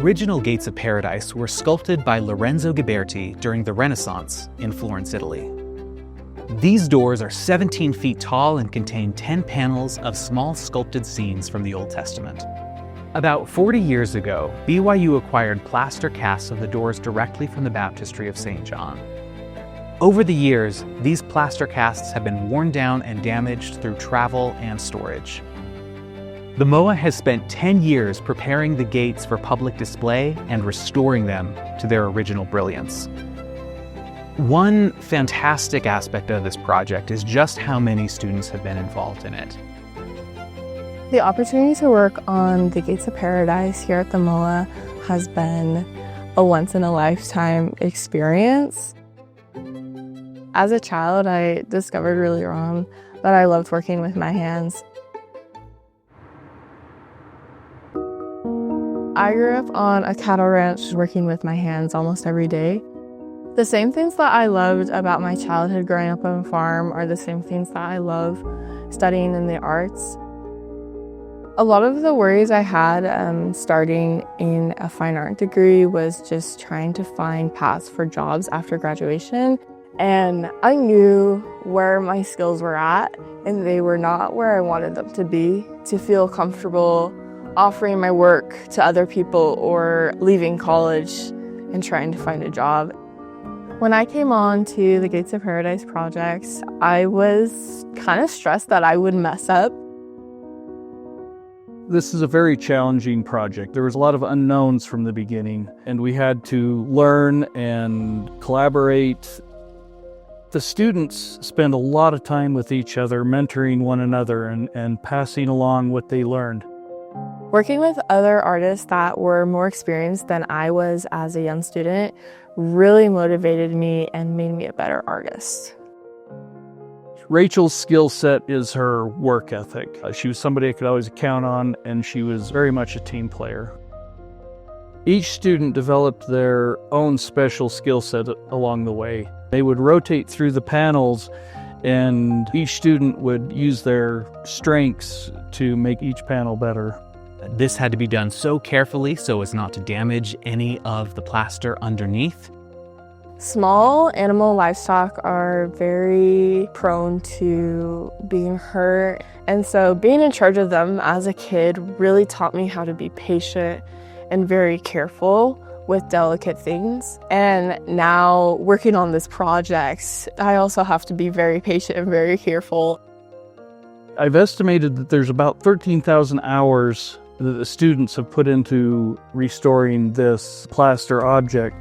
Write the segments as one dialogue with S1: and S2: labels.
S1: original Gates of Paradise were sculpted by Lorenzo Ghiberti during the Renaissance in Florence, Italy. These doors are 17 feet tall and contain 10 panels of small sculpted scenes from the Old Testament. About 40 years ago, BYU acquired plaster casts of the doors directly from the baptistry of St. John. Over the years, these plaster casts have been worn down and damaged through travel and storage. The MOA has spent 10 years preparing the gates for public display and restoring them to their original brilliance. One fantastic aspect of this project is just how many students have been involved in it.
S2: The opportunity to work on the Gates of Paradise here at the MOA has been a once-in-a-lifetime experience. As a child, I discovered really on that I loved working with my hands. I grew up on a cattle ranch working with my hands almost every day. The same things that I loved about my childhood growing up on a farm are the same things that I love studying in the arts. A lot of the worries I had starting in a fine art degree was just trying to find paths for jobs after graduation. And I knew where my skills were at, and they were not where I wanted them to be. To feel comfortable offering my work to other people or leaving college and trying to find a job. When I came on to the Gates of Paradise projects, I was kind of stressed that I would mess up.
S3: This is a very challenging project. There was a lot of unknowns from the beginning, and we had to learn and collaborate. The students spend a lot of time with each other, mentoring one another and passing along what they learned.
S2: Working with other artists that were more experienced than I was as a young student really motivated me and made me a better artist.
S3: Rachel's skill set is her work ethic. She was somebody I could always count on, and she was very much a team player. Each student developed their own special skill set along the way. They would rotate through the panels, and each student would use their strengths to make each panel better.
S1: This had to be done so carefully so as not to damage any of the plaster underneath.
S2: Small animal livestock are very prone to being hurt, and so being in charge of them as a kid really taught me how to be patient and very careful with delicate things. And now working on this project, I also have to be very patient and very careful.
S3: I've estimated that there's about 13,000 hours that the students have put into restoring this plaster object.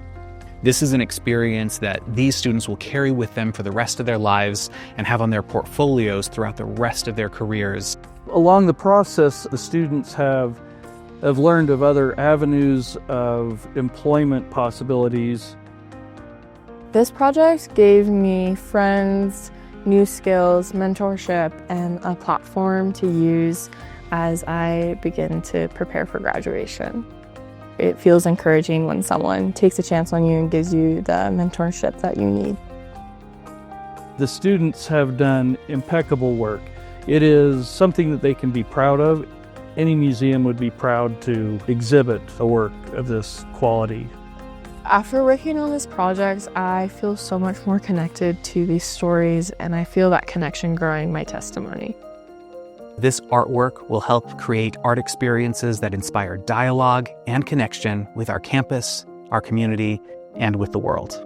S1: This is an experience that these students will carry with them for the rest of their lives and have on their portfolios throughout the rest of their careers.
S3: Along the process, the students have learned of other avenues of employment possibilities.
S2: This project gave me friends, new skills, mentorship, and a platform to use as I begin to prepare for graduation. It feels encouraging when someone takes a chance on you and gives you the mentorship that you need.
S3: The students have done impeccable work. It is something that they can be proud of. Any museum would be proud to exhibit a work of this quality.
S2: After working on this project, I feel so much more connected to these stories, and I feel that connection growing my testimony.
S1: This artwork will help create art experiences that inspire dialogue and connection with our campus, our community, and with the world.